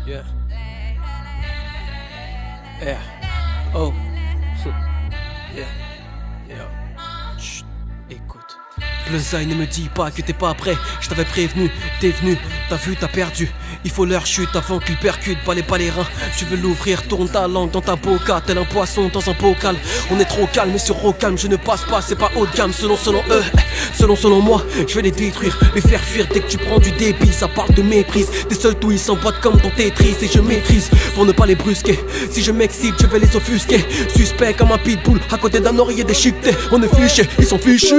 Yeah. Yeah. Oh. Yeah. Yeah. Chut. Écoute. Bleuzaï, ne me dis pas que t'es pas prêt. Je t'avais prévenu, t'es venu, t'as vu, t'as perdu. Il faut leur chute avant qu'ils percutent, pas les reins. Tu veux l'ouvrir, tourne ta langue dans ta boca, tel un poisson dans un bocal. On est trop calme et sur au calme, je ne passe pas, c'est pas haut de gamme. Selon eux, selon moi, je vais les détruire, les faire fuir dès que tu prends du débit. Ça parle de méprise, tes seuls tout ils s'emboîtent comme ton Tetris. Et je maîtrise pour ne pas les brusquer. Si je m'excite, je vais les offusquer. Suspect comme un pitbull, à côté d'un oreiller déchiqueté. On est fichés, ils sont fichus.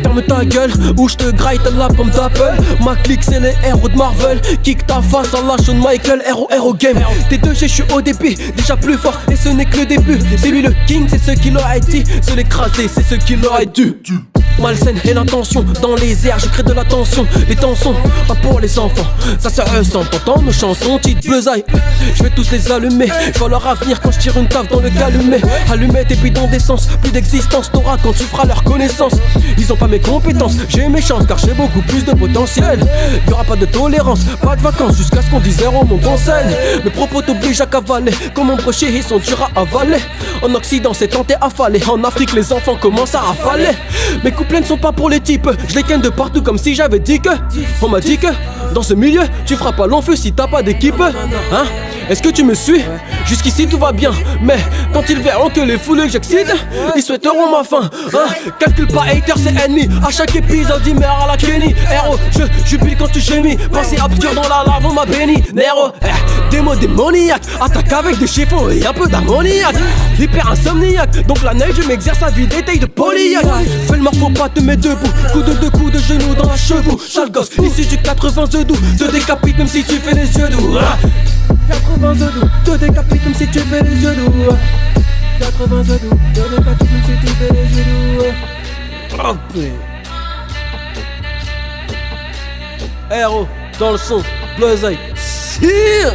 Ferme ta gueule, ou je te graille ta la pomme d'Apple. Ma clique c'est les héros de Marvel. Kick ta face en lâchant Michael, héros game. T2G, je suis au début, déjà plus fort et ce n'est que le début. C'est lui le king, c'est ce qu'il aurait dit. Se l'écraser, c'est ce qu'il aurait dû. Malsaine et l'intention, dans les airs je crée de la tension. Les tensions, pas pour les enfants, ça se ressent. T'entends nos chansons, petite bleuzaille. Je vais tous les allumer, je vois leur avenir quand je tire une taf dans le calumet. Allumer tes bidons d'essence, plus d'existence t'auras quand tu feras leur connaissance. Ils ont pas mes compétences, j'ai mes chances car j'ai beaucoup plus de potentiel. Y'aura pas de tolérance, pas de vacances jusqu'à ce qu'on dise zéro mon conseil. Mes propos t'obligent à cavaler, comme mon brochet ils sont durs à avaler. En Occident c'est tenté affalé, en Afrique les enfants commencent à rafaler. Mes couplets ne sont pas pour les types, je les ken de partout comme si j'avais dit que. On m'a dit que, dans ce milieu, tu feras pas long feu si t'as pas d'équipe. Hein? Est-ce que tu me suis? Jusqu'ici tout va bien, mais quand ils verront que les foules que j'excite, ils souhaiteront ma fin. Hein? Calcule pas hater c'est ennemi, à chaque épisode il meurt à la Kenny. Héros, je jubile quand tu gémis, pensée obscure dans la lave on m'a béni. Nero, des mots démoniaques, attaque avec des chiffons et un peu d'ammoniaque. Hyper insomniaque, donc la neige je m'exerce à vider taille de polyacte. Fais le mort faut pas te mettre debout, coup de deux coups de genoux dans la chevaux. Sale gosse, ici du 82 doux, te décapite même si tu fais les yeux doux. 82 doux, te décapite même si tu fais les yeux doux. 82 doux, te décapite même si tu fais les yeux doux. Oh putain. Héros, dans le son, bleuzaï, sire.